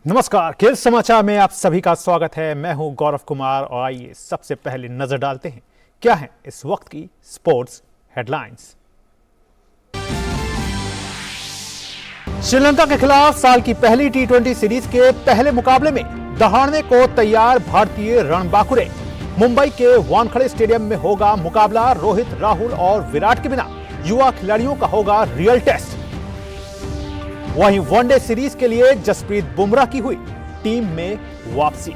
नमस्कार, खेल समाचार में आप सभी का स्वागत है। मैं हूं गौरव कुमार और आइए सबसे पहले नजर डालते हैं क्या है इस वक्त की स्पोर्ट्स हेडलाइंस। श्रीलंका के खिलाफ साल की पहली टी20 सीरीज के पहले मुकाबले में दहाड़ने को तैयार भारतीय रणबांकुरे। मुंबई के वानखेड़े स्टेडियम में होगा मुकाबला। रोहित, राहुल और विराट के बिना युवा खिलाड़ियों का होगा रियल टेस्ट। वहीं वनडे सीरीज के लिए जसप्रीत बुमराह की हुई टीम में वापसी।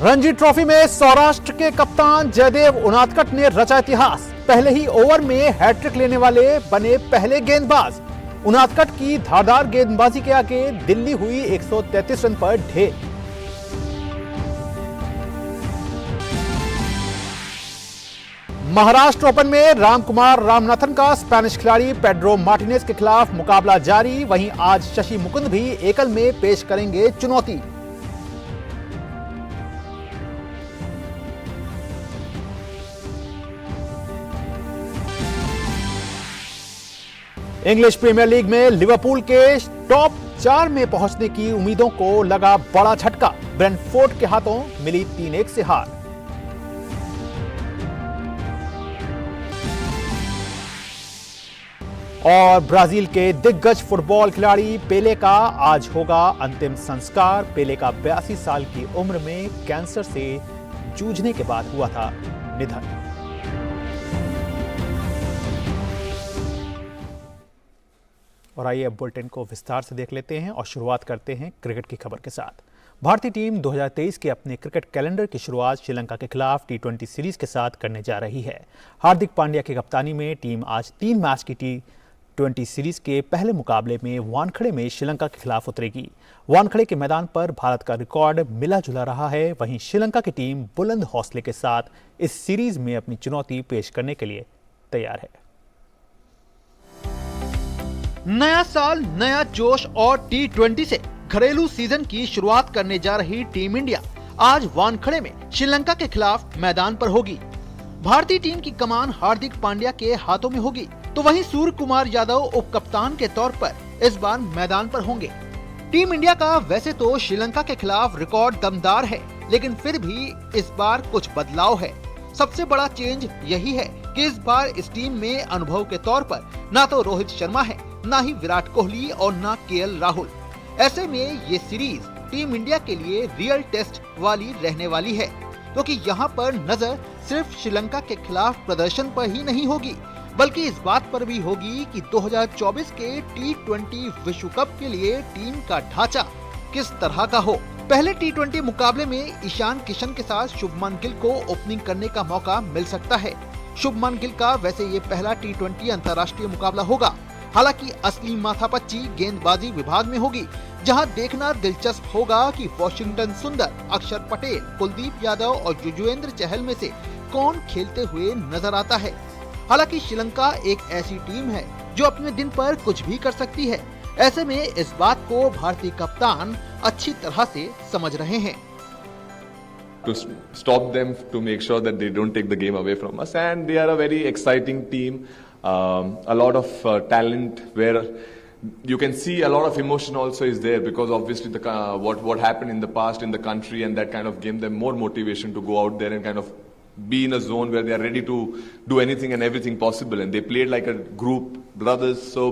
रणजी ट्रॉफी में सौराष्ट्र के कप्तान जयदेव उनादकट ने रचा इतिहास। पहले ही ओवर में हैट्रिक लेने वाले बने पहले गेंदबाज। उनादकट की धारदार गेंदबाजी के आगे दिल्ली हुई 133 रन पर ढेर। महाराष्ट्र ओपन में रामकुमार रामनाथन का स्पेनिश खिलाड़ी पेड्रो मार्टिनेज के खिलाफ मुकाबला जारी। वहीं आज शशि मुकुंद भी एकल में पेश करेंगे चुनौती। इंग्लिश प्रीमियर लीग में लिवरपूल के टॉप 4 में पहुंचने की उम्मीदों को लगा बड़ा झटका। ब्रेंटफोर्ड के हाथों मिली 3-1 से हार। और ब्राजील के दिग्गज फुटबॉल खिलाड़ी पेले का आज होगा अंतिम संस्कार। पेले का 82 साल की उम्र में कैंसर से जूझने के बाद हुआ था निधन। और आइए अब बुलेटिन को विस्तार से देख लेते हैं और शुरुआत करते हैं क्रिकेट की खबर के साथ। भारतीय टीम 2023 के अपने क्रिकेट कैलेंडर की शुरुआत श्रीलंका के खिलाफ टी20 सीरीज के साथ करने जा रही है। हार्दिक पांड्या की कप्तानी में टीम आज 3 मैच की टी20 सीरीज के पहले मुकाबले में वानखेड़े में श्रीलंका के खिलाफ उतरेगी। वानखेड़े के मैदान पर भारत का रिकॉर्ड मिला जुला रहा है। वहीं श्रीलंका की टीम बुलंद हौसले के साथ इस सीरीज में अपनी चुनौती पेश करने के लिए तैयार है। नया साल, नया जोश और टी20 से घरेलू सीजन की शुरुआत करने जा रही टीम इंडिया आज वानखेड़े में श्रीलंका के खिलाफ मैदान पर होगी। भारतीय टीम की कमान हार्दिक पांड्या के हाथों में होगी, तो वहीं सूर्य कुमार यादव उप कप्तान के तौर पर इस बार मैदान पर होंगे। टीम इंडिया का वैसे तो श्रीलंका के खिलाफ रिकॉर्ड दमदार है, लेकिन फिर भी इस बार कुछ बदलाव है। सबसे बड़ा चेंज यही है कि इस बार इस टीम में अनुभव के तौर पर ना तो रोहित शर्मा है, ना ही विराट कोहली और ना केएल राहुल। ऐसे में ये सीरीज टीम इंडिया के लिए रियल टेस्ट वाली रहने वाली है, क्योंकि यहाँ पर नजर सिर्फ श्रीलंका के खिलाफ प्रदर्शन पर ही नहीं होगी, बल्कि इस बात पर भी होगी कि 2024 के टी20 विश्व कप के लिए टीम का ढांचा किस तरह का हो। पहले टी20 मुकाबले में ईशान किशन के साथ शुभमन गिल को ओपनिंग करने का मौका मिल सकता है। शुभमन गिल का वैसे ये पहला टी20 अंतर्राष्ट्रीय मुकाबला होगा। हालांकि असली माथापच्ची गेंदबाजी विभाग में होगी, जहां देखना दिलचस्प होगा कि वॉशिंगटन सुंदर, अक्षर पटेल, कुलदीप यादव और युजवेंद्र चहल में से कौन खेलते हुए नजर आता है। हालांकि श्रीलंका एक ऐसी टीम है जो अपने दिन पर कुछ भी कर सकती है। ऐसे में इस बात को भारतीय कप्तान अच्छी तरह से समझ रहे हैं। To stop them, to make sure that they don't take the game away from us, and they are a very exciting team. A lot of talent, where you can see a lot of emotion also is there, because obviously what happened in the past in the country, and that kind of gave them more motivation to go out there and kind of be in a zone where they are ready to do anything and everything possible, and they played like a group, brothers. So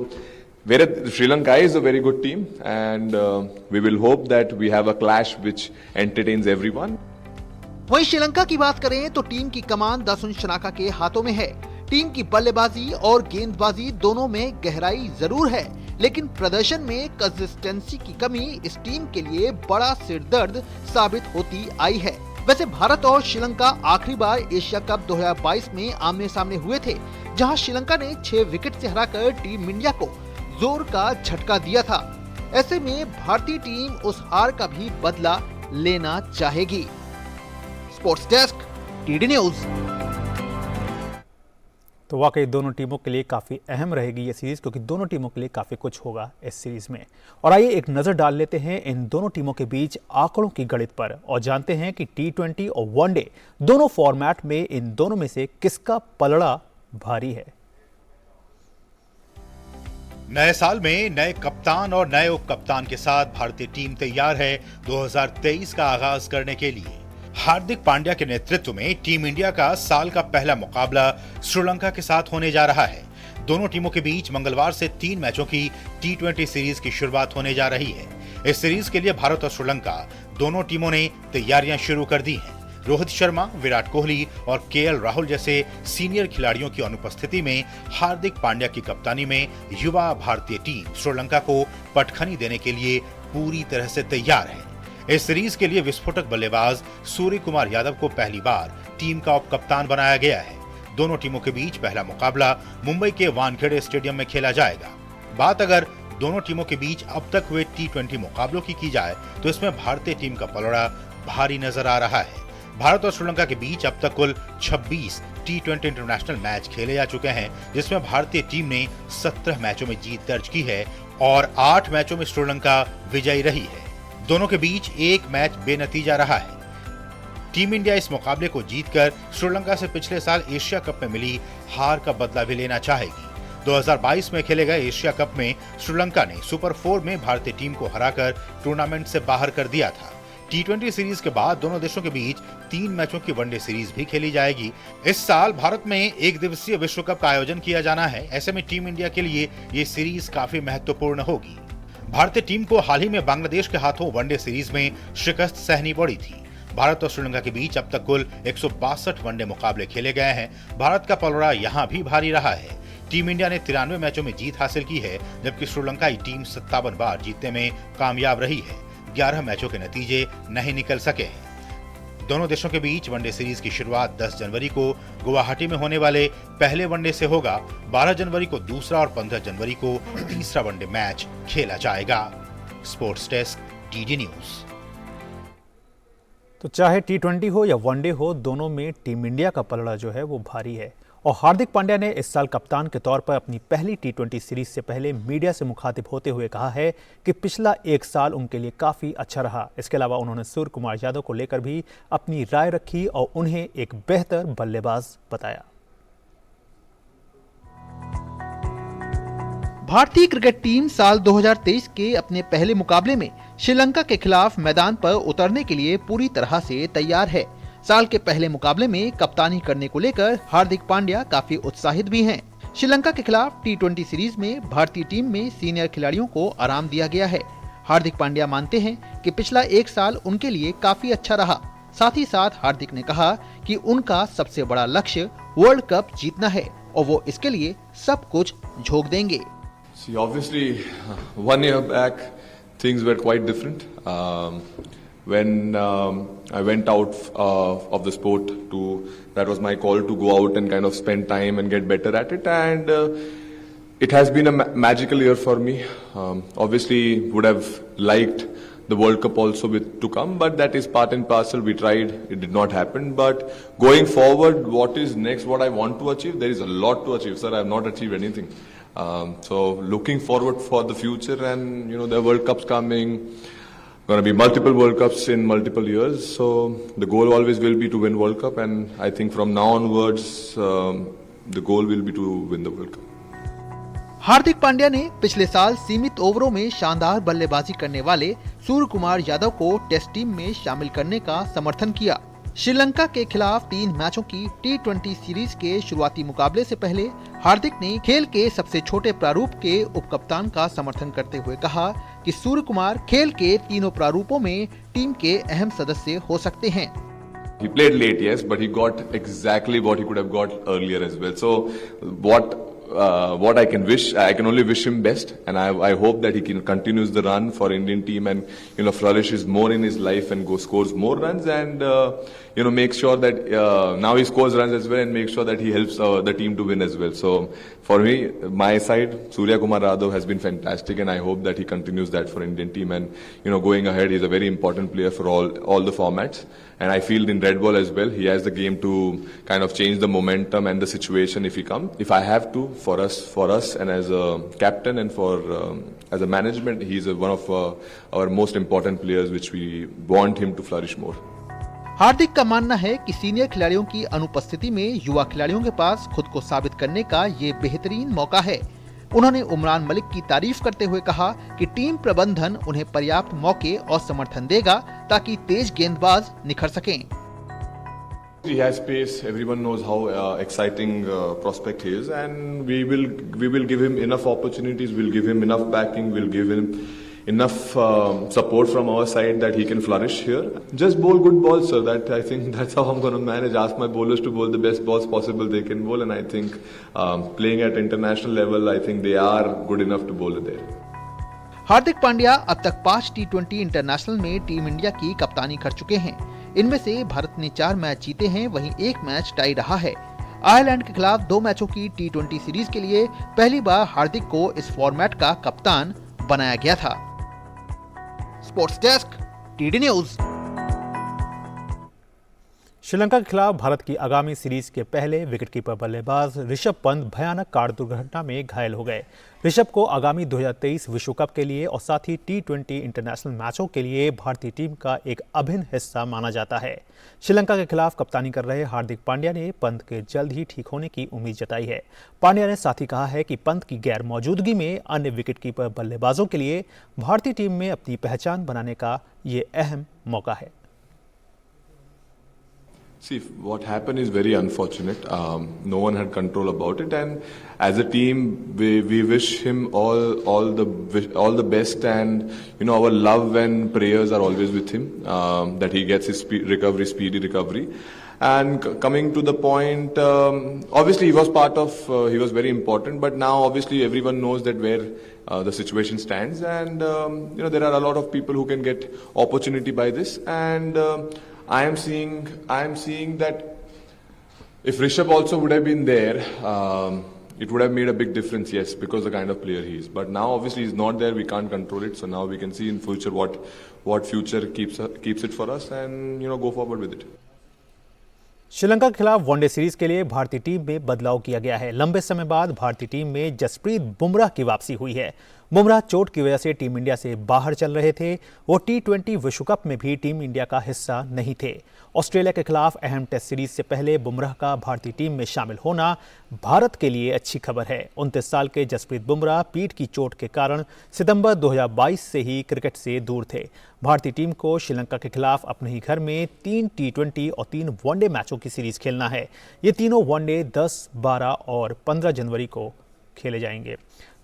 whereas Sri Lanka is a very good team, and we will hope that we have a clash which entertains everyone. वहीं श्रीलंका की बात करें तो team की कमान दासुन शनाका के हाथों में है। टीम की बल्लेबाजी और गेंदबाजी दोनों में गहराई जरूर है, लेकिन प्रदर्शन में कंसिस्टेंसी की कमी इस टीम के लिए बड़ा सिरदर्द साबित होती आई है। वैसे भारत और श्रीलंका आखिरी बार एशिया कप 2022 में आमने सामने हुए थे, जहां श्रीलंका ने 6 विकेट से हराकर टीम इंडिया को जोर का झटका दिया था। ऐसे में भारतीय टीम उस हार का भी बदला लेना चाहेगी। Sports desk, TD news. तो वाकई दोनों टीमों के लिए काफ़ी अहम रहेगी ये सीरीज़, क्योंकि दोनों टीमों के लिए काफ़ी कुछ होगा इस सीरीज़ में। और आइए एक नज़र डाल लेते हैं इन दोनों टीमों के बीच आंकड़ों की गणित पर और जानते हैं कि टी20 और वनडे दोनों फॉर्मेट में इन दोनों में से किसका पलड़ा भारी है। नए साल में नए कप्तान और नए उप कप्तान के साथ भारतीय टीम तैयार है 2023 का आगाज करने के लिए। हार्दिक पांड्या के नेतृत्व में टीम इंडिया का साल का पहला मुकाबला श्रीलंका के साथ होने जा रहा है। दोनों टीमों के बीच मंगलवार से 3 मैचों की T20 सीरीज की शुरुआत होने जा रही है। इस सीरीज के लिए भारत और श्रीलंका दोनों टीमों ने तैयारियां शुरू कर दी हैं। रोहित शर्मा, विराट कोहली और KL राहुल जैसे सीनियर खिलाड़ियों की अनुपस्थिति में हार्दिक पांड्या की कप्तानी में युवा भारतीय टीम श्रीलंका को पटखनी देने के लिए पूरी तरह से तैयार है। इस सीरीज के लिए विस्फोटक बल्लेबाज सूर्य कुमार यादव को पहली बार टीम का उप कप्तान बनाया गया है। दोनों टीमों के बीच पहला मुकाबला मुंबई के वानखेड़े स्टेडियम में खेला जाएगा। बात अगर दोनों टीमों के बीच अब तक हुए T20 मुकाबलों की जाए तो इसमें भारतीय टीम का पलड़ा भारी नजर आ रहा है। भारत और श्रीलंका के बीच अब तक कुल 26 T20 इंटरनेशनल मैच खेले जा चुके हैं, जिसमें भारतीय टीम ने 17 मैचों में जीत दर्ज की है और 8 मैचों में श्रीलंका विजयी रही है। दोनों के बीच एक मैच बेनतीजा रहा है। टीम इंडिया इस मुकाबले को जीतकर श्रीलंका से पिछले साल एशिया कप में मिली हार का बदला भी लेना चाहेगी। 2022 में खेले गए एशिया कप में श्रीलंका ने सुपर 4 में भारतीय टीम को हराकर टूर्नामेंट से बाहर कर दिया था। T20 सीरीज के बाद दोनों देशों के बीच 3 मैचों की वनडे सीरीज भी खेली जाएगी। इस साल भारत में एक दिवसीय विश्व कप का आयोजन किया जाना है। ऐसे में टीम इंडिया के लिए ये सीरीज काफी महत्वपूर्ण होगी। भारतीय टीम को हाल ही में बांग्लादेश के हाथों वनडे सीरीज में शिकस्त सहनी पड़ी थी। भारत और श्रीलंका के बीच अब तक कुल 162 वनडे मुकाबले खेले गए हैं। भारत का पलड़ा यहाँ भी भारी रहा है। टीम इंडिया ने 93 मैचों में जीत हासिल की है, जबकि श्रीलंकाई टीम 57 बार जीतने में कामयाब रही है। 11 मैचों के नतीजे नहीं निकल सके हैं। दोनों देशों के बीच वनडे सीरीज की शुरुआत 10 जनवरी को गुवाहाटी में होने वाले पहले वनडे से होगा। 12 जनवरी को दूसरा और 15 जनवरी को तीसरा वनडे मैच खेला जाएगा। Sports desk, DD news. तो चाहे T20 हो या वनडे हो, दोनों में टीम इंडिया का पलड़ा जो है वो भारी है। और हार्दिक पांड्या ने इस साल कप्तान के तौर पर अपनी पहली T20 सीरीज से पहले मीडिया से मुखातिब होते हुए कहा है कि पिछला एक साल उनके लिए काफ़ी अच्छा रहा। इसके अलावा उन्होंने सूर्य कुमार यादव को लेकर भी अपनी राय रखी और उन्हें एक बेहतर बल्लेबाज बताया। भारतीय क्रिकेट टीम साल 2023 के अपने पहले मुकाबले में श्रीलंका के खिलाफ मैदान पर उतरने के लिए पूरी तरह से तैयार है। साल के पहले मुकाबले में कप्तानी करने को लेकर हार्दिक पांड्या काफी उत्साहित भी हैं। श्रीलंका के खिलाफ T20 सीरीज में भारतीय टीम में सीनियर खिलाड़ियों को आराम दिया गया है। हार्दिक पांड्या मानते हैं कि पिछला एक साल उनके लिए काफी अच्छा रहा। साथ ही साथ हार्दिक ने कहा कि उनका सबसे बड़ा लक्ष्य वर्ल्ड कप जीतना है और वो इसके लिए सब कुछ झोंक देंगे। See, obviously, 1 year back, things were quite different. When I went out of the sport, that was my call to go out and kind of spend time and get better at it. And it has been a magical year for me. Obviously, would have liked the World Cup also to come, but that is part and parcel. We tried, it did not happen. But going forward, what is next, what I want to achieve, there is a lot to achieve, sir. I have not achieved anything. So looking forward for the future, and the World Cup's coming. Going to be multiple World Cups in multiple years. So the goal always will be to win World Cup, and I think from now onwards, the goal will be to win the World Cup. Hardik Pandya ने पिछले साल सीमित ओवरों में शानदार बल्लेबाजी करने वाले सूर्य कुमार यादव को टेस्ट टीम में शामिल करने का समर्थन किया। श्रीलंका के खिलाफ 3 मैचों की T20 सीरीज के शुरुआती मुकाबले से पहले हार्दिक ने खेल के सबसे छोटे प्रारूप के उपकप्तान का समर्थन करते हुए कहा कि सूर्य कुमार खेल के तीनों प्रारूपों में टीम के अहम सदस्य हो सकते हैं। He played late, yes, but he got exactly what he could have got earlier as well. So what I can wish, I can only wish him best, and I hope that he can continues the run for Indian team and flourishes more in his life and scores more runs, and make sure that now he scores runs as well, and make sure that he helps the team to win as well. So for me, my side, Surya Kumar Yadav has been fantastic, and I hope that he continues that for Indian team, and going ahead, he's a very important player for all the formats. And I feel in red ball as well, he has the game to kind of change the momentum and the situation if I have to, for us and as a captain and as a management, he's one of our most important players which we want him to flourish more. हार्दिक का मानना है कि senior खिलाड़ियों की अनुपस्थिति में युवा खिलाड़ियों के पास खुद को साबित करने का ये बेहतरीन मौका है। उन्होंने उमरान मलिक की तारीफ करते हुए कहा कि टीम प्रबंधन उन्हें पर्याप्त मौके और समर्थन देगा ताकि तेज गेंदबाज निखर सकें। He has pace. Everyone knows how exciting prospect he is, and we will give him enough opportunities. We'll give him enough backing. We'll give him enough support from our side that he can flourish here. Just bowl good balls, sir. I think that's how I'm going to manage. Ask my bowlers to bowl the best balls possible they can bowl, and I think playing at international level, I think they are good enough to bowl there. Hardik Pandya अब तक 5 T20 international में team India की कप्तानी कर चुके हैं। इनमें से भारत ने 4 मैच जीते हैं, वहीं 1 मैच टाई रहा है। आयरलैंड के खिलाफ 2 मैचों की T20 सीरीज के लिए पहली बार हार्दिक को इस फॉर्मेट का कप्तान बनाया गया था। Sports desk, TD news. Sri Lanka के खिलाफ भारत की आगामी सीरीज के पहले विकेटकीपर बल्लेबाज ऋषभ पंत भयानक कार दुर्घटना में घायल हो गए। ऋषभ को आगामी 2023 विश्व कप के लिए और साथ ही T20 इंटरनेशनल मैचों के लिए भारतीय टीम का एक अभिन्न हिस्सा माना जाता है। श्रीलंका के खिलाफ कप्तानी कर रहे हार्दिक पांड्या ने पंत के जल्द ही ठीक होने की उम्मीद जताई है। पांड्या ने साथ ही कहा है कि पंत की गैर मौजूदगी में अन्य विकेटकीपर बल्लेबाजों के लिए भारतीय टीम में अपनी पहचान बनाने का ये अहम मौका है। See, what happened is very unfortunate. No one had control about it, and as a team, we wish him all the best, and our love and prayers are always with him. That he gets his speedy recovery. And coming to the point, obviously he was very important, but now obviously everyone knows that where the situation stands, and there are a lot of people who can get opportunity by this, and I am seeing that if Rishabh also would have been there, it would have made a big difference, yes, because the kind of player he is. But now obviously he's not there, we can't control it, so now we can see in future what future keeps it for us, and go forward with it. Sri Lanka के खिलाफ one day series के लिए भारतीय team में बदलाव किया गया है। लंबे समय बाद भारतीय टीम में जसप्रीत बुमराह की वापसी हुई है। बुमराह चोट की वजह से टीम इंडिया से बाहर चल रहे थे। वो T20 विश्व कप में भी टीम इंडिया का हिस्सा नहीं थे। ऑस्ट्रेलिया के खिलाफ अहम टेस्ट सीरीज से पहले बुमराह का भारतीय टीम में शामिल होना भारत के लिए अच्छी खबर है। 29 साल के जसप्रीत बुमराह पीठ की चोट के कारण सितंबर 2022 से ही क्रिकेट से दूर थे। भारतीय टीम को श्रीलंका के खिलाफ अपने ही घर में 3 T20 और 3 वनडे मैचों की सीरीज खेलना है। ये तीनों वनडे 10, 12 और 15 जनवरी को खेले जाएंगे।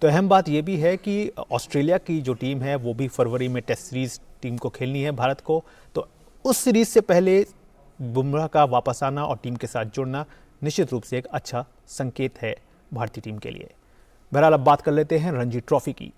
तो अहम बात यह भी है कि ऑस्ट्रेलिया की जो टीम है वो भी फरवरी में टेस्ट सीरीज टीम को खेलनी है भारत को, तो उस सीरीज से पहले बुमराह का वापस आना और टीम के साथ जुड़ना निश्चित रूप से एक अच्छा संकेत है भारतीय टीम के लिए। बहरहाल अब बात कर लेते हैं रणजी ट्रॉफी की।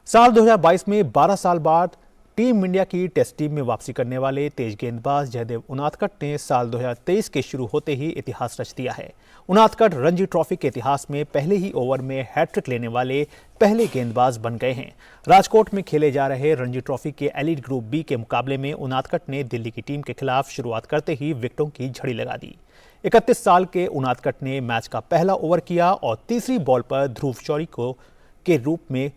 साल 2022 में 12 साल बाद टीम इंडिया की टेस्ट टीम में वापसी करने वाले तेज गेंदबाज जयदेव उनादकट ने साल 2023 के शुरू होते ही इतिहास रच दिया है। उनादकट रणजी ट्रॉफी के इतिहास में पहले ही ओवर में हैट्रिक लेने वाले पहले गेंदबाज बन गए हैं। राजकोट में खेले जा रहे रणजी ट्रॉफी के एलीट ग्रुप बी के मुकाबले में उनादकट ने दिल्ली की टीम के खिलाफ शुरुआत करते ही विकेटों की झड़ी लगा दी। 31 साल के उनादकट ने मैच का पहला ओवर किया और तीसरी बॉल पर ध्रुव शौरी के रूप में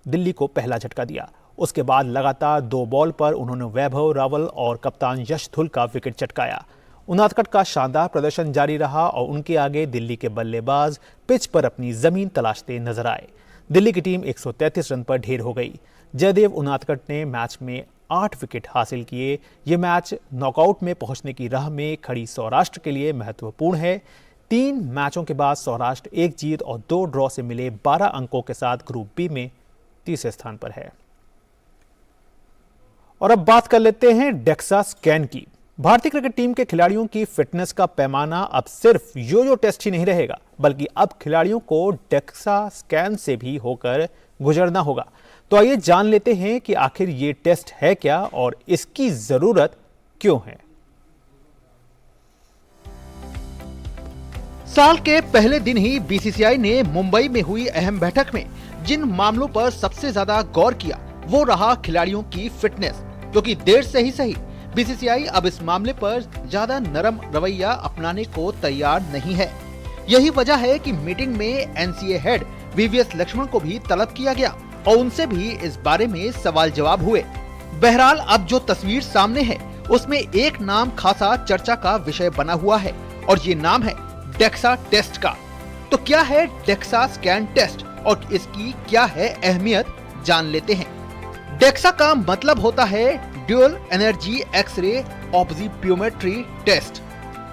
दिल्ली को पहला झटका दिया। उसके बाद लगातार 2 बॉल पर उन्होंने वैभव रावल और कप्तान यश धुल का विकेट चटकाया। उनादकट का शानदार प्रदर्शन जारी रहा और उनके आगे दिल्ली के बल्लेबाज पिच पर अपनी जमीन तलाशते नजर आए। दिल्ली की टीम 133 रन पर ढेर हो गई। जयदेव उनादकट ने मैच में 8 विकेट हासिल किए। ये मैच नॉकआउट में पहुंचने की राह में खड़ी सौराष्ट्र के लिए महत्वपूर्ण है। 3 मैचों के बाद सौराष्ट्र 1 जीत और 2 ड्रॉ से मिले 12 अंकों के साथ ग्रुप बी में तीसरे स्थान पर है। और अब बात कर लेते हैं डेक्सा स्कैन की। भारतीय क्रिकेट टीम के खिलाड़ियों की फिटनेस का पैमाना अब सिर्फ यो टेस्ट ही नहीं रहेगा, बल्कि अब खिलाड़ियों को डेक्सा स्कैन से भी होकर गुजरना होगा। तो आइए जान लेते हैं कि आखिर ये टेस्ट है क्या और इसकी जरूरत क्यों है। साल के पहले दिन ही बीसीसीआई ने मुंबई में हुई अहम बैठक में जिन मामलों पर सबसे ज्यादा गौर किया वो रहा खिलाड़ियों की फिटनेस, क्योंकि देर से ही सही बीसीसीआई अब इस मामले पर ज्यादा नरम रवैया अपनाने को तैयार नहीं है। यही वजह है कि मीटिंग में एनसीए हेड वीवीएस लक्ष्मण को भी तलब किया गया और उनसे भी इस बारे में सवाल जवाब हुए। बहरहाल अब जो तस्वीर सामने है उसमें एक नाम खासा चर्चा का विषय बना हुआ है और ये नाम है डेक्सा टेस्ट का। तो क्या है डेक्सा स्कैन टेस्ट और इसकी क्या है अहमियत जान लेते हैं। डेक्सा का मतलब होता है ड्यूअल एनर्जी एक्सरे ऑब्जिप्योमेट्री टेस्ट।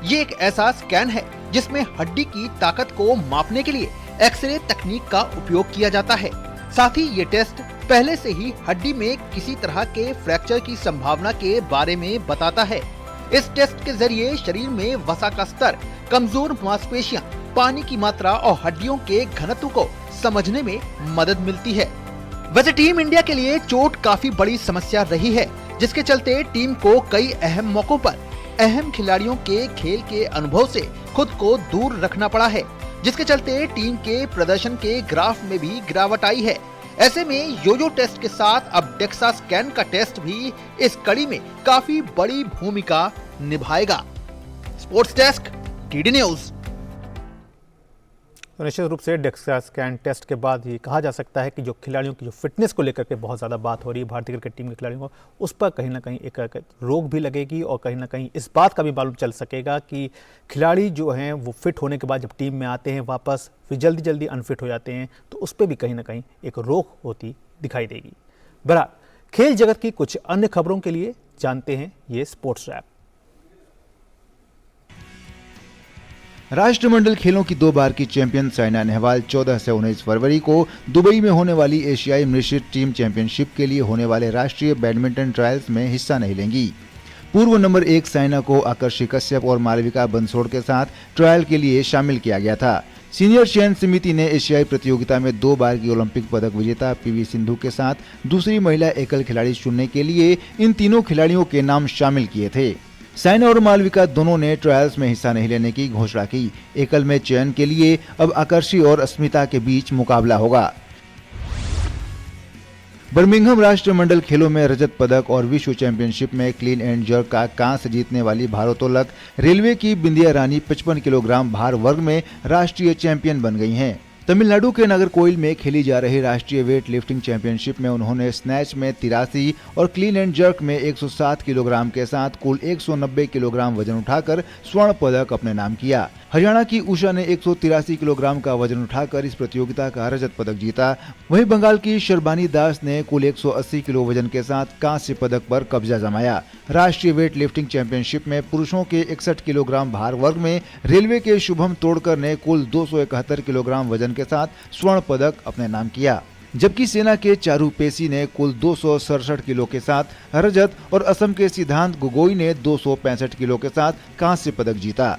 ये एक ऐसा स्कैन है जिसमें हड्डी की ताकत को मापने के लिए एक्सरे तकनीक का उपयोग किया जाता है। साथ ही ये टेस्ट पहले से ही हड्डी में किसी तरह के फ्रैक्चर की संभावना के बारे में बताता है। इस टेस्ट के जरिए शरीर में वसा का स्तर, कमजोर मांसपेशियां, पानी की मात्रा और हड्डियों के घनत्व को समझने में मदद मिलती है। वैसे टीम इंडिया के लिए चोट काफी बड़ी समस्या रही है, जिसके चलते टीम को कई अहम मौकों पर अहम खिलाड़ियों के खेल के अनुभव से खुद को दूर रखना पड़ा है, जिसके चलते टीम के प्रदर्शन के ग्राफ में भी गिरावट आई है। ऐसे में योयो टेस्ट के साथ अब डेक्सा स्कैन का टेस्ट भी इस कड़ी में काफी बड़ी भूमिका निभाएगा। Sports desk, DD news. तो निश्चित रूप से डेक्सा स्कैन टेस्ट के बाद ये कहा जा सकता है कि जो खिलाड़ियों की जो फिटनेस को लेकर के बहुत ज़्यादा बात हो रही है भारतीय क्रिकेट टीम के खिलाड़ियों को, उस पर कहीं ना कहीं एक रोक भी लगेगी और कहीं ना कहीं इस बात का भी मालूम चल सकेगा कि खिलाड़ी जो हैं वो फिट होने के बाद जब टीम में आते हैं वापस फिर जल्दी जल्दी अनफिट हो जाते हैं, तो उस पर भी कहीं ना कहीं एक रोक होती दिखाई देगी। बहरहाल खेल जगत की कुछ अन्य खबरों के लिए जानते हैं ये स्पोर्ट्स रैप। राष्ट्रमंडल खेलों की 2 बार की चैंपियन साइना नेहवाल 14 से 19 फरवरी को दुबई में होने वाली एशियाई मिश्रित टीम चैंपियनशिप के लिए होने वाले राष्ट्रीय बैडमिंटन ट्रायल्स में हिस्सा नहीं लेंगी। पूर्व नंबर 1 साइना को आकर्षि कश्यप और मालविका बंसोड़ के साथ ट्रायल के लिए शामिल किया गया था। सीनियर चयन समिति ने एशियाई प्रतियोगिता में 2 बार की ओलंपिक पदक विजेता पीवी सिंधु के साथ दूसरी महिला एकल खिलाड़ी चुनने के लिए इन तीनों खिलाड़ियों के नाम शामिल किए थे। साइना और मालविका दोनों ने ट्रायल्स में हिस्सा नहीं लेने की घोषणा की। एकल में चयन के लिए अब आकर्षि और अस्मिता के बीच मुकाबला होगा। बर्मिंघम राष्ट्रमंडल खेलों में रजत पदक और विश्व चैंपियनशिप में क्लीन एंड जर्क का कांस्य जीतने वाली भारोत्तोलक रेलवे की बिंदिया रानी 55 किलोग्राम भार वर्ग में राष्ट्रीय चैंपियन बन गई हैं। तमिलनाडु के नागरकोइल में खेली जा रही राष्ट्रीय वेट लिफ्टिंग चैंपियनशिप में उन्होंने स्नैच में 83 और क्लीन एंड जर्क में 107 किलोग्राम के साथ कुल 190 किलोग्राम वजन उठाकर स्वर्ण पदक अपने नाम किया। हरियाणा की उषा ने 183 किलोग्राम का वजन उठाकर इस प्रतियोगिता का रजत पदक जीता। वहीं बंगाल की शर्बानी दास ने कुल 180 किलो वजन के साथ कांस्य पदक पर कब्जा जमाया। राष्ट्रीय वेट लिफ्टिंग चैंपियनशिप में पुरुषों के 61 किलोग्राम भार वर्ग में रेलवे के शुभम तोड़कर ने कुल 271 किलोग्राम वजन के साथ स्वर्ण पदक अपने नाम किया, जबकि सेना के चारू पेसी ने कुल 267 किलो के साथ रजत और असम के सिद्धांत गोगोई ने 265 किलो के साथ कांस्य पदक जीता।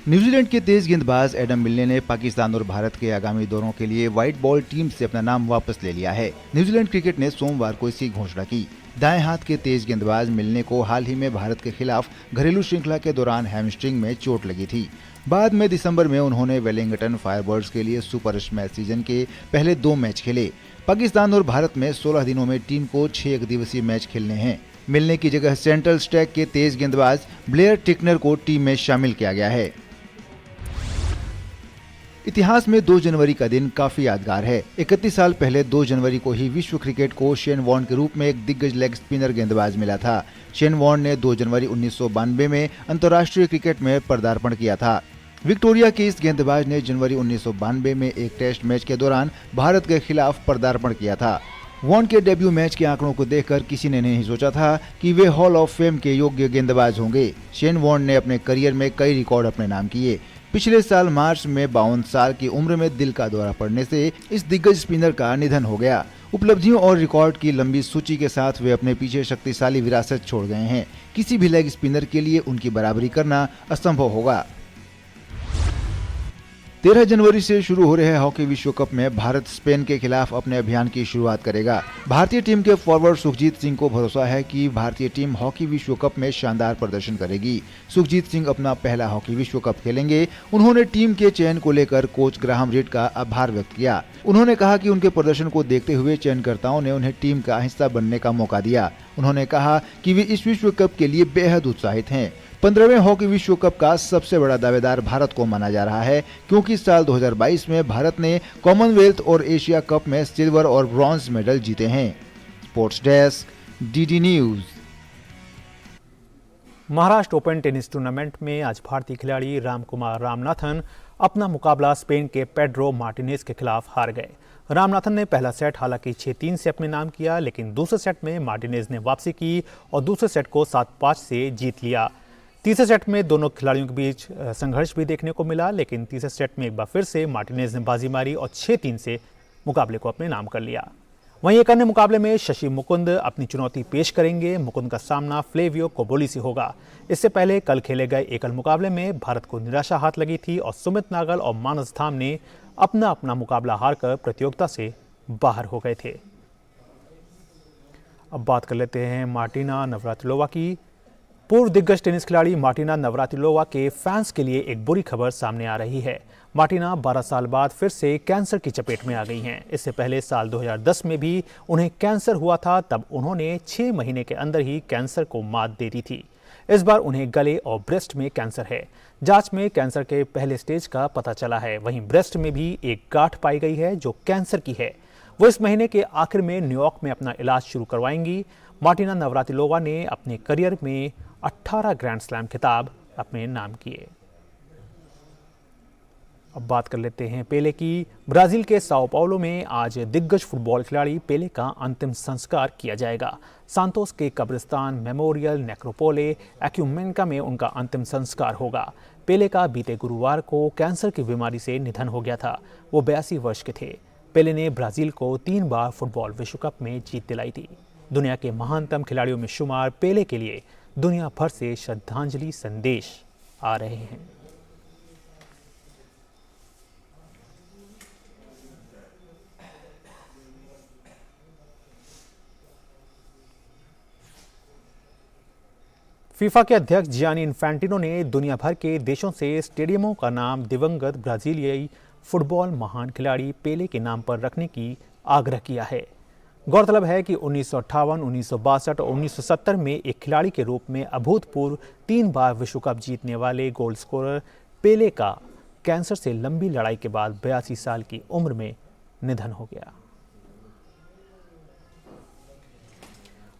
न्यूजीलैंड के तेज गेंदबाज एडम मिलने ने पाकिस्तान और भारत के आगामी दौरों के लिए व्हाइट बॉल टीम से अपना नाम वापस ले लिया है। न्यूजीलैंड क्रिकेट ने सोमवार को इसकी घोषणा की। दाएं हाथ के तेज गेंदबाज मिलने को हाल ही में भारत के खिलाफ घरेलू श्रृंखला के दौरान हैमस्ट्रिंग में चोट लगी थी। बाद में दिसंबर में उन्होंने वेलिंगटन फायरबर्ड्स के लिए सुपर मैच सीजन के पहले 2 मैच खेले। पाकिस्तान और भारत में 16 दिनों में टीम को 6 एकदिवसीय मैच खेलने हैं। मिलने की जगह सेंट्रल स्टैक के तेज गेंदबाज ब्लेयर टिकनर को टीम में शामिल किया गया है। इतिहास में 2 जनवरी का दिन काफी यादगार है। 31 साल पहले 2 जनवरी को ही विश्व क्रिकेट को शेन वॉर्न के रूप में एक दिग्गज लेग स्पिनर गेंदबाज मिला था। शेन वॉर्न ने 2 जनवरी 1992 में अंतर्राष्ट्रीय क्रिकेट में पदार्पण किया था। विक्टोरिया के इस गेंदबाज ने जनवरी 1992 में एक टेस्ट मैच के दौरान भारत के खिलाफ पदार्पण किया था। वॉर्न के डेब्यू मैच के आंकड़ों को देखकर किसी ने नहीं सोचा था कि वे हॉल ऑफ फेम के योग्य गेंदबाज होंगे। शेन वॉर्न ने अपने करियर में कई रिकॉर्ड अपने नाम किए। पिछले साल मार्च में 52 साल की उम्र में दिल का दौरा पड़ने से इस दिग्गज स्पिनर का निधन हो गया। उपलब्धियों और रिकॉर्ड की लंबी सूची के साथ वे अपने पीछे शक्तिशाली विरासत छोड़ गए हैं। किसी भी लेग स्पिनर के लिए उनकी बराबरी करना असंभव होगा। 13 जनवरी से शुरू हो रहे हॉकी विश्व कप में भारत स्पेन के खिलाफ अपने अभियान की शुरुआत करेगा। भारतीय टीम के फॉरवर्ड सुखजीत सिंह को भरोसा है कि भारतीय टीम हॉकी विश्व कप में शानदार प्रदर्शन करेगी। सुखजीत सिंह अपना पहला हॉकी विश्व कप खेलेंगे। उन्होंने टीम के चयन को लेकर कोच ग्राहम रीड का आभार व्यक्त किया। उन्होंने कहा कि उनके प्रदर्शन को देखते हुए चयनकर्ताओं ने उन्हें टीम का हिस्सा बनने का मौका दिया। उन्होंने कहा कि वे इस विश्व कप के लिए बेहद उत्साहित हैं। 15वें हॉकी विश्व कप का सबसे बड़ा दावेदार भारत को माना जा रहा है, क्योंकि साल 2022 में भारत ने कॉमनवेल्थ और एशिया कप में सिल्वर और ब्रॉन्ज मेडल जीते हैं। Sports desk, DD news. Maharashtra open tennis tournament में आज भारतीय खिलाड़ी रामकुमार रामनाथन अपना मुकाबला स्पेन के पेड्रो मार्टिनेज के खिलाफ हार गए। रामनाथन ने पहला सेट हालांकि 6-3 से अपने नाम किया, लेकिन दूसरे सेट में मार्टिनेज ने वापसी की और दूसरे सेट को 7-5 से जीत लिया। तीसरे सेट में दोनों खिलाड़ियों के बीच संघर्ष भी देखने को मिला, लेकिन तीसरे सेट में एक बार फिर से मार्टिनेज ने बाजी मारी और 6-3 से मुकाबले को अपने नाम कर लिया। वहीं एक अन्य मुकाबले में शशि मुकुंद अपनी चुनौती पेश करेंगे। मुकुंद का सामना फ्लेवियो कोबोली से होगा। इससे पहले कल खेले गए एकल मुकाबले में भारत को निराशा हाथ लगी थी और सुमित नागल और मानस धाम ने अपना अपना मुकाबला हारकर प्रतियोगिता से बाहर हो गए थे। अब बात कर लेते हैं मार्टिना नवरातिलोवा की। पूर्व दिग्गज टेनिस खिलाड़ी मार्टिना नवरातिलोवा के फैंस के लिए एक बुरी खबर सामने आ रही है। मार्टिना 12 साल बाद फिर से कैंसर की चपेट में आ गई हैं। इससे पहले साल 2010 में भी उन्हें कैंसर हुआ था, तब उन्होंने 6 महीने के अंदर ही कैंसर को मात दे दी थी। इस बार उन्हें गले और ब्रेस्ट में कैंसर है। जांच में कैंसर के पहले स्टेज का पता चला है। वहीं ब्रेस्ट में भी एक गांठ पाई गई है जो कैंसर की है। वो इस महीने के आखिर में न्यूयॉर्क में अपना इलाज शुरू करवाएंगी। मार्टिना नवरातिलोवा ने अपने करियर में 18 ग्रैंड स्लैम खिताब अपने नाम किए। अब बात कर लेते हैं पेले की। ब्राजील के साओ पाउलो में आज दिग्गज फुटबॉल खिलाड़ी पेले का अंतिम संस्कार किया जाएगा। सांतोस के कब्रिस्तान मेमोरियल नेक्रोपोले एक्यूमेंका में उनका अंतिम संस्कार होगा। पेले का बीते गुरुवार को कैंसर की बीमारी से निधन हो गया था। वो 82 वर्ष के थे। पेले ने ब्राजील को 3 बार फुटबॉल विश्व कप में जीत दिलाई थी। दुनिया के महानतम खिलाड़ियों में शुमार पेले के लिए दुनिया भर से श्रद्धांजलि संदेश आ रहे हैं। फीफा के अध्यक्ष जियानी इन्फैंटिनो ने दुनिया भर के देशों से स्टेडियमों का नाम दिवंगत ब्राजीलियाई फुटबॉल महान खिलाड़ी पेले के नाम पर रखने की आग्रह किया है। गौरतलब है कि 1958, 1962 और 1970 में एक खिलाड़ी के रूप में अभूतपूर्व 3 बार विश्व कप जीतने वाले गोल स्कोरर पेले का कैंसर से लंबी लड़ाई के बाद 82 साल की उम्र में निधन हो गया।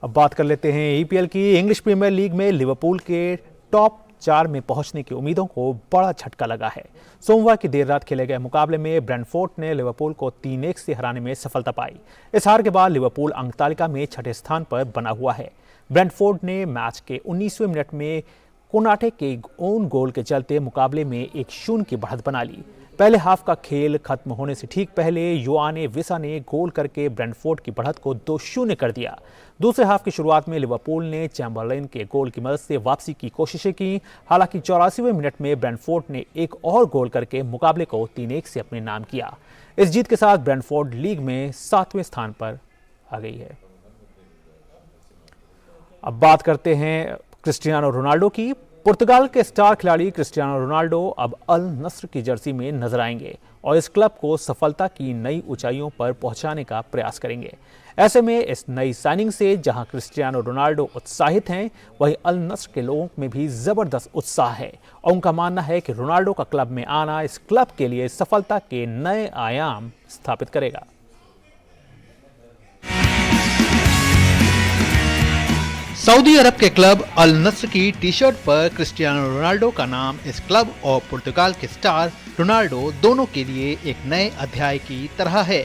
अब बात कर लेते हैं ईपीएल की। इंग्लिश प्रीमियर लीग में लिवरपूल के टॉप 4 में पहुंचने की उम्मीदों को बड़ा झटका लगा है। सोमवार की देर रात खेले गए मुकाबले में ब्रेंटफोर्ड ने लिवरपूल को 3-1 से हराने में सफलता पाई। इस हार के बाद लिवरपूल अंक तालिका में 6ठे स्थान पर बना हुआ है। ब्रेंटफोर्ड ने मैच के 19वें मिनट में कोनाटे के ओन गोल के चलते मुकाबले में 1-0 की बढ़त बना ली। पहले हाफ का खेल खत्म होने से ठीक पहले योआने विसा ने गोल करके ब्रेंटफोर्ड की बढ़त को 2-0 कर दिया। दूसरे हाफ की शुरुआत में लिवरपूल ने चैम्बरलेन के गोल की मदद से वापसी की कोशिशें की। हालांकि 84वें मिनट में ब्रेंटफोर्ड ने एक और गोल करके मुकाबले को 3-1 से अपने नाम किया। इस जीत के साथ ब्रेंटफोर्ड लीग में 7वें स्थान पर आ गई है। अब बात करते हैं क्रिस्टियानो रोनाल्डो की। पुर्तगाल के स्टार खिलाड़ी क्रिस्टियानो रोनाल्डो अब अल नस्र की जर्सी में नजर आएंगे और इस क्लब को सफलता की नई ऊंचाइयों पर पहुंचाने का प्रयास करेंगे। ऐसे में इस नई साइनिंग से जहां क्रिस्टियानो रोनाल्डो उत्साहित हैं, वहीं अल नस्र के लोगों में भी जबरदस्त उत्साह है और उनका मानना है कि रोनाल्डो का क्लब में आना इस क्लब के लिए सफलता के नए आयाम स्थापित करेगा। सऊदी अरब के क्लब अल नस्र की टी शर्ट पर क्रिस्टियानो रोनाल्डो का नाम इस क्लब और पुर्तगाल के स्टार रोनाल्डो दोनों के लिए एक नए अध्याय की तरह है,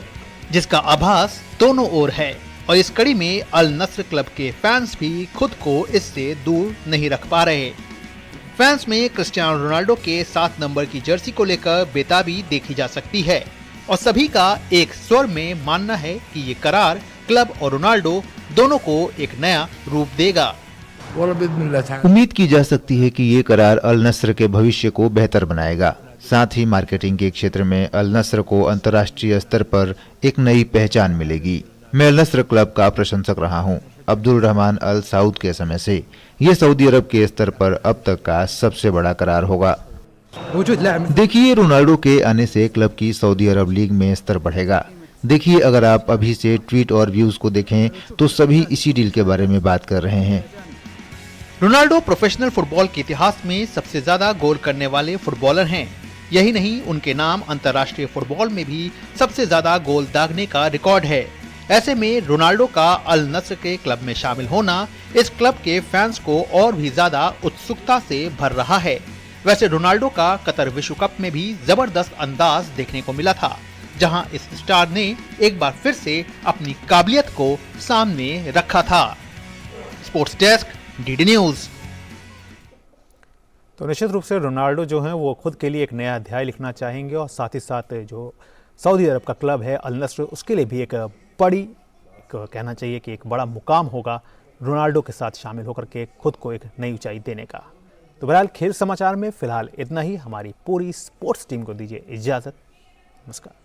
जिसका आभास दोनों ओर है। और इस कड़ी में अल नस्र क्लब के फैंस भी खुद को इससे दूर नहीं रख पा रहे। फैंस में क्रिस्टियानो रोनाल्डो के 7 नंबर की जर्सी को लेकर बेताबी देखी जा सकती है और सभी का एक स्वर में मानना है कि ये करार क्लब और रोनाल्डो दोनों को एक नया रूप देगा। उम्मीद की जा सकती है कि ये करार अल नस्र के भविष्य को बेहतर बनाएगा। साथ ही मार्केटिंग के क्षेत्र में अल नस्र को अंतर्राष्ट्रीय स्तर पर एक नई पहचान मिलेगी। मैं अल नस्र क्लब का प्रशंसक रहा हूं। अब्दुल रहमान अल साउद के समय से ये सऊदी अरब के स्तर पर अब तक का सबसे बड़ा करार होगा। देखिए, रोनाल्डो के आने से क्लब की सऊदी अरब लीग में स्तर बढ़ेगा। देखिए, अगर आप अभी से ट्वीट और व्यूज को देखें तो सभी इसी डील के बारे में बात कर रहे हैं। रोनाल्डो प्रोफेशनल फुटबॉल के इतिहास में सबसे ज्यादा गोल करने वाले फुटबॉलर हैं। यही नहीं, उनके नाम अंतर्राष्ट्रीय फुटबॉल में भी सबसे ज्यादा गोल दागने का रिकॉर्ड है। ऐसे में रोनाल्डो का अल नस्र के क्लब में शामिल होना इस क्लब के फैंस को और भी ज्यादा उत्सुकता से भर रहा है। वैसे रोनाल्डो का कतर विश्व कप में भी जबरदस्त अंदाज देखने को मिला था, जहां इस स्टार ने एक बार फिर से अपनी काबिलियत को सामने रखा था। Sports desk, DD news. तो निश्चित रूप से रोनाल्डो जो हैं वो खुद के लिए एक नया अध्याय लिखना चाहेंगे और साथ ही साथ जो सऊदी अरब का क्लब है अल नस्र, उसके लिए भी एक बड़ी कहना चाहिए कि एक बड़ा मुकाम होगा रोनाल्डो के साथ शामिल होकर के खुद को एक नई ऊंचाई देने का। तो बहरहाल खेल समाचार में फिलहाल इतना ही। हमारी पूरी स्पोर्ट्स टीम को दीजिए इजाज़त। नमस्कार।